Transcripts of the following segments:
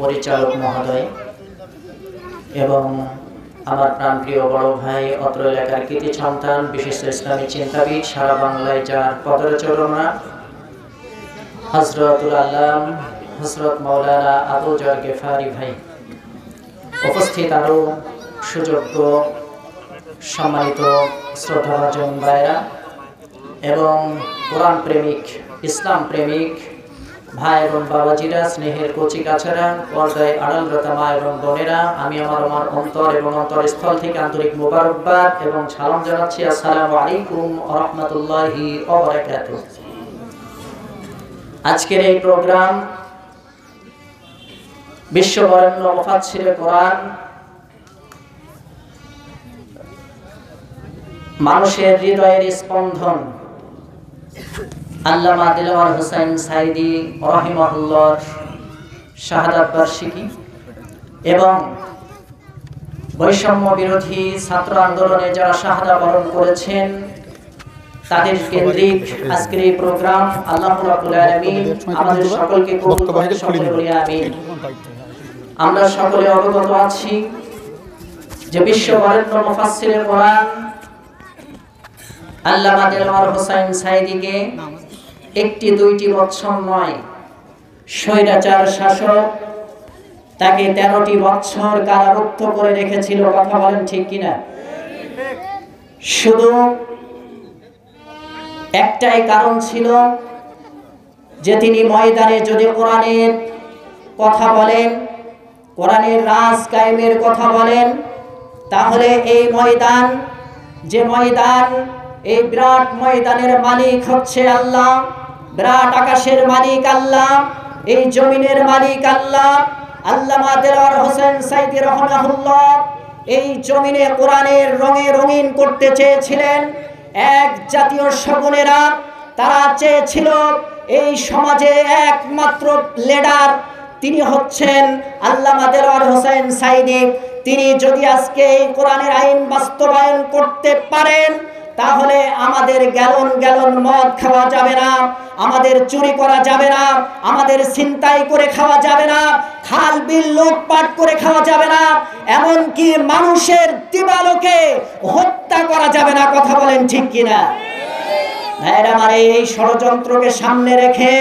পরিচালক মহোদয় এবং আমার প্রাণপ্রিয় বড় ভাই, অত্র এলাকার কৃতি সন্তান, বিশিষ্ট ইসলামী চিন্তাবিদ, সারা বাংলায় যার পদচারণা, হযরতুল আল্লাম হযরত মাওলানা আবু যর গেফারি ভাই, উপস্থিত আরো সুযোগ্য সম্মানিত শ্রদ্ধাভাজন ভাইরা এবং কোরআন প্রেমিক, ইসলাম প্রেমিক ভাই এবং বাবাজিরা, স্নেহের কচি কাছারা, পর্দায় আড়ালরত মা এবং বোনেরা, আমি আমার অন্তর এবং অন্তরস্থল থেকে আন্তরিক মোবারকবাদ এবং সালাম জানাচ্ছি। আসসালামু আলাইকুম ওয়া রাহমাতুল্লাহি ওয়া বারাকাতুহু। আজকের এই প্রোগ্রাম বিশ্ববরেণ্য মুফাসসিরে কোরআন, মানুষের হৃদয়ের স্পন্দন আল্লামা দিলওয়ার হোসেন সাইদি রাহিমাহুল্লাহর শাহাদাত বার্ষিকী এবং বৈষম্য বিরোধী ছাত্র আন্দোলনে যারা শাহাদা বরণ করেছেন তাদের কেন্দ্রিক আজকের এই প্রোগ্রাম। আল্লাহ রাব্বুল আলামিন আমাদের সকলকে কবুল করেন, সকলে বলি আমিন। আমরা সকলে অবগত আছি যে বিশ্ববরেণ্য মুফাসসিরে কোরআন আল্লামা দিলওয়ার হোসেন সাইদিকে একটি দুইটি বছর নয়, স্বৈরাচার শাসক তাকে 13টি বছর কারারুদ্ধ করে রেখেছিল। কথা বলেন ঠিক কিনা? শুধু একটাই কারণ ছিল যে তিনি ময়দানে যদি কোরআনের কথা বলেন, কোরআনের রাজ কায়েমের কথা বলেন, তাহলে এই ময়দান, যে ময়দান, এই বিরাট ময়দানের মালিক হচ্ছে আল্লাহ, বিরাট আকাশের মালিক আল্লাহ, এই জমিনের মালিক আল্লাহ। আল্লামা দিলওয়ার হোসেন সাইদি রাহিমাহুল্লাহ এই জমিনে কোরআনের রঙে রঙিন করতে চেয়েছিলেন। এক জাতীয় শগুনেরা তারা চেয়েছিল এই সমাজে একমাত্র লিডার তিনি হচ্ছেন আল্লামা দিলওয়ার হোসেন সাইদি। তিনি যদি আজকে এই কোরআনের আইন বাস্তবায়ন করতে পারেন তাহলে আমাদের গ্যালন গ্যালন মদ খাওয়া যাবে না, আমাদের চুরি করা যাবে না, আমাদের ছিনতাই করে খাওয়া যাবে না, খাল বিল লুটপাট করে খাওয়া যাবে না, এমনকি মানুষের দিবালোকে হত্যা করা যাবে না। কথা বলেন ঠিক কিনা? ভাইরা আমার, এই ষড়যন্ত্রকে সামনে রেখে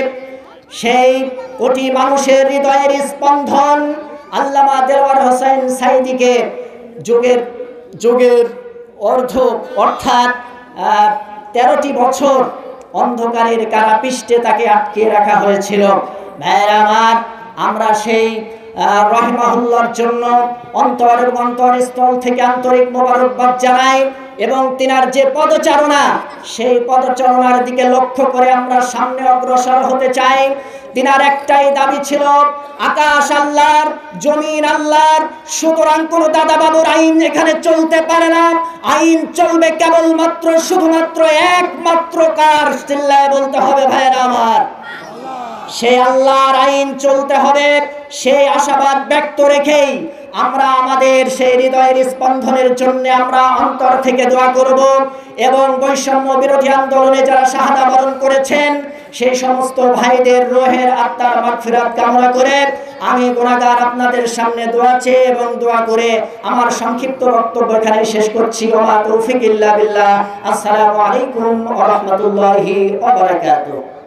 সেই কোটি মানুষের হৃদয়ের স্পন্দন আল্লামা দিলওয়ার হোসেন সাইদিকে যুগের অর্থাৎ 13টি বছর অন্ধকারের কারাপৃষ্ঠে তাকে আটকে রাখা হয়েছিল। ভাইরা আমার, আমরা সেই রাহিমাহুল্লাহর জন্য অন্তরস্থল থেকে আন্তরিক মোবারকবাদ জানাই এবং তিনার যে পদচারণা, সেই পদচারণার দিকে লক্ষ্য করে আমরা সামনে অগ্রসর হতে চাই। তিনার একটাই দাবি ছিল, আকাশ আল্লাহর, জমিন আল্লাহর, সুতরাং কোন দাদা বাবুর আইন এখানে চলতে পারে না। আইন চলবে কেবলমাত্র শুধুমাত্র একমাত্র কার? চিল্লায় বলতে হবে ভাইরা আমার, সেই আল্লাহর আইন চলতে হবে। সেই আশাবাদ ব্যক্ত রেখেই আমরা আমাদের সেই হৃদয়ের স্পন্দনের জন্য আমরা অন্তর থেকে দোয়া করব এবং বৈষম্য বিরোধী আন্দোলনে যারা শাহাদা বরণ করেছেন সেই সমস্ত ভাইদের রূহের আত্মার মাগফিরাত কামনা করে আমি গুনাহগার আপনাদের সামনে দোয়া চেয়ে এবং দোয়া করে আমার সংক্ষিপ্ত বক্তব্য এখানে শেষ করছি। ওয়া তৌফিক ইল্লা বিল্লাহ। আসসালামু আলাইকুম ওয়া রাহমাতুল্লাহি ওয়া বারাকাতুহু।